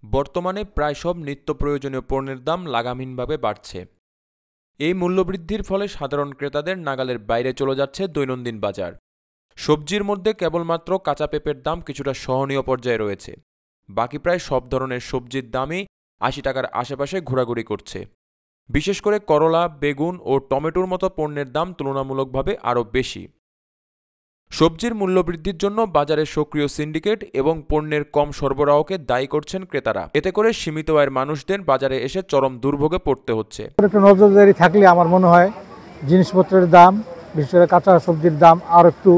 বর্তমানে প্রায় সব নিত্য প্রয়োজনীয় পণ্যের দাম লাগামহীনভাবে বাড়ছে। এই মূল্যবৃদ্ধির ফলে সাধারণ ক্রেতাদের নাগালের বাইরে চলে যাচ্ছে দৈনন্দিন বাজার। সবজির মধ্যে কেবলমাত্র কাঁচা পেঁপের দাম কিছুটা সহনীয় পর্যায়ে রয়েছে। বাকি প্রায় সব ধরনের সবজির দামই ৮০ টাকার আশেপাশে ঘোরাঘুরি করছে। বিশেষ করে করলা, বেগুন ও টমেটোর মতো পণ্যের দাম তুলনামূলকভাবে আরও বেশি। সবজির মূল্যবৃদ্ধির জন্য বাজারে সক্রিয় সিন্ডিকেট এবং পণ্যের কম সরবরাহকে দায়ী করছেন ক্রেতারা। এতে করে সীমিত আয়ের মানুষদের বাজারে এসে চরম দুর্ভোগে পড়তে হচ্ছে। একটু নজরদারি থাকলে আমার মনে হয় জিনিসপত্রের দাম, বিশেষ করে কাঁচা সবজির দাম আর একটু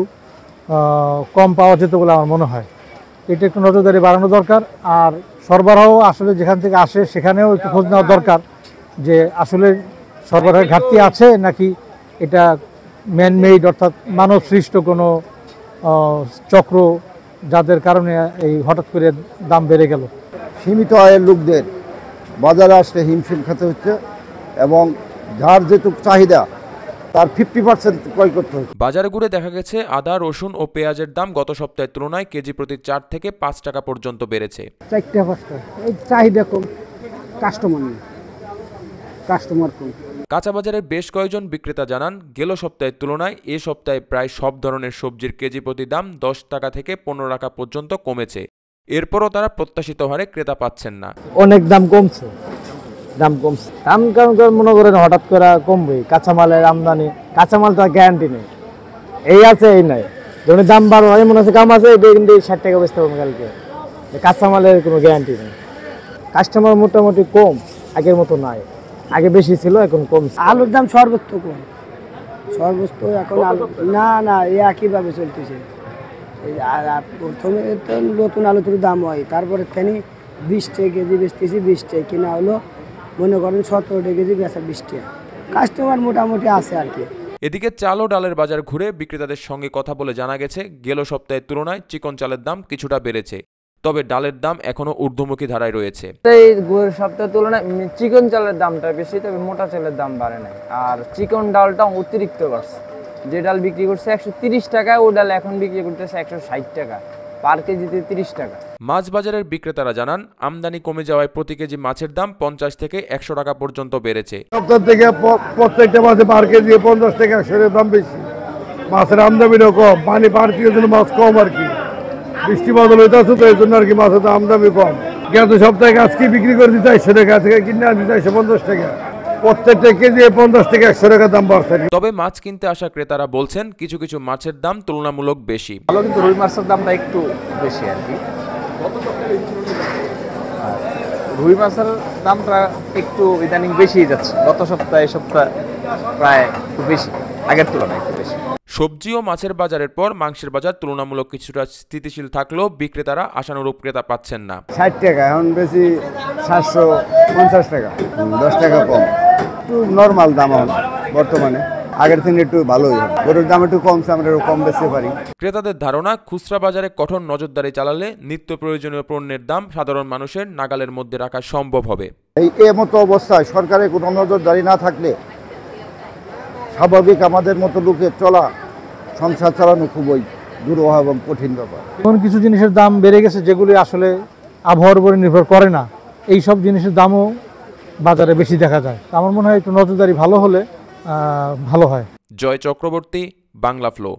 কম পাওয়া যেত বলে আমার মনে হয়। এটা একটু নজরদারি বাড়ানো দরকার। আর সরবরাহ আসলে যেখান থেকে আসে সেখানেও একটু খোঁজ নেওয়া দরকার যে আসলে সরবরাহের ঘাটতি আছে নাকি এটা ম্যানমেড অর্থাৎ মানব সৃষ্ট কোনো চক্র যাদের কারণে এই হঠাৎ করে দাম বেড়ে গেল। সীমিত আয়ের লোকদের বাজারে আসলে হিমশিম খেতে হচ্ছে এবং যার যেটুকু চাহিদা তার 50% ক্রয় করতে হচ্ছে। বাজারে ঘুরে দেখা গেছে আদা, রসুন ও পেঁয়াজের দাম গত সপ্তাহের তুলনায় কেজি প্রতি ৪ থেকে ৫ টাকা পর্যন্ত বেড়েছে। ৪ টাকা ৫ টাকা, এই চাহিদা কম, কাস্টমার কম। কাঁচা বাজারের বেশ কয়েকজন বিক্রেতা জানান, গেল সপ্তাহের তুলনায় এ সপ্তাহে প্রায় সব ধরনের সবজির কেজি প্রতি দাম ১০ টাকা থেকে ১৫ টাকা পর্যন্ত কমেছে। এরপরও তারা প্রত্যাশিত হারে ক্রেতা পাচ্ছেন না। অনেক দাম কমছে। দাম কারণ মনে করেন হঠাৎ করে কমবে। কাঁচামালের আমদানি, কাঁচামাল তো গ্যারান্টি নেই, এই আছে এই নাই। যখন দাম বাড়ো হয় মনে হচ্ছে কাম আছে, এটা কিন্তু ৬০ টাকা বেচতে পারবো কালকে। কাঁচামালের কোনো গ্যারান্টি নেই। কাস্টমার মোটামুটি কম, আগের মতো নাই। আগে বেশি ছিল, এখন কম। আলুর দাম সর্বোচ্চ কম, সর্বোচ্চ এখন আলু না একইভাবে চলতেছে। প্রথমে তো নতুন আলুর দাম হয়, তারপরে তিনি ২০ টাকা কেজি বেচতেছি, ২০ টাকা কিনা হলো মনে করেন ১৭ টাকা কেজি বেচা ২০ টাকা। কাস্টমার মোটামুটি আছে আর কি। এদিকে চাল ও ডালের বাজার ঘুরে বিক্রেতাদের সঙ্গে কথা বলে জানা গেছে, গেল সপ্তাহের তুলনায় চিকন চালের দাম কিছুটা বেড়েছে, তবে ডালের দাম এখনো ঊর্ধ্বমুখী ধারায় রয়েছে। এই সপ্তাহের তুলনায় চিকন চালের দামটা বেশি, তবে মোটা চালের দাম বাড়ে নাই। আর চিকন ডালটা অতিরিক্ত বাড়ছে। যে ডাল বিক্রি করছে ১৩০ টাকা, ও ডাল এখন বিক্রি করতেছে ১৬০ টাকা, পার কেজিতে ৩০ টাকা। মাছ বাজারের বিক্রেতারা জানান, আমদানি কমে যাওয়ায় প্রতি কেজি মাছের দাম ৫০ থেকে ১০০ টাকা পর্যন্ত বেড়েছে। সপ্তাহ থেকে প্রত্যেকটা মাছে পার কেজি ৫০ টাকা ১০০ দাম বেশি। মাছের আমদানিও কম, পানি পার কেজির জন্য মাছ কম আর কি। বৃষ্টি বাদল হইতে আছে তো এই জন্য আর কি মাছের দাম দামি কম। গত সপ্তাহে আজকে বিক্রি করে দিতে ৪০০ টাকা থেকে কিনে আনতে ৪৫০ টাকা। প্রত্যেকটা কেজি ৫০ থেকে ১০০ টাকা দাম বাড়ছে। তবে মাছ কিনতে আসা ক্রেতারা বলছেন, কিছু কিছু মাছের দাম তুলনামূলক বেশি। ভালো, কিন্তু রুই মাছের দামটা একটু বেশি আর কি। রুই মাছের দামটা একটু ইদানিং বেশি যাচ্ছে। গত সপ্তাহে প্রায় একটু বেশি, আগের তুলনায় একটু বেশি। সবজি ও মাছের বাজারের পর মাংসের বাজার তুলনামূলক কিছুটা স্থিতিশীল থাকলেও বিক্রেতারা আশানুরূপ ক্রেতা পাচ্ছেন না। ৬০ টাকা, এখন বেশি ৭৫০ টাকা, ১০ টাকা কম। একটু নর্মাল দাম বর্তমানে, আগের থেকে একটু ভালোই। গরুর দাম একটু কমছে, আমরা কম বেচতে পারি। ক্রেতাদের ধারণা, খুচরা বাজারে কঠোর নজরদারি চালালে নিত্য প্রয়োজনীয় পণ্যের দাম সাধারণ মানুষের নাগালের মধ্যে রাখা সম্ভব হবে। এই মতো অবস্থায় সরকারের কোনো নজরদারি না থাকলে স্বাভাবিক আমাদের মতো লোকের চলা, সংসার চালানো খুবই দুরূহ এবং কঠিন ব্যাপার। এমন কিছু জিনিসের দাম বেড়ে গেছে যেগুলি আসলে আবহাওয়ার উপরে নির্ভর করে না। এই সব জিনিসের দামও বাজারে বেশি দেখা যায়। আমার মনে হয় একটু নজরদারি ভালো হলে ভালো হয়। জয় চক্রবর্তী, বাংলা ফ্লো।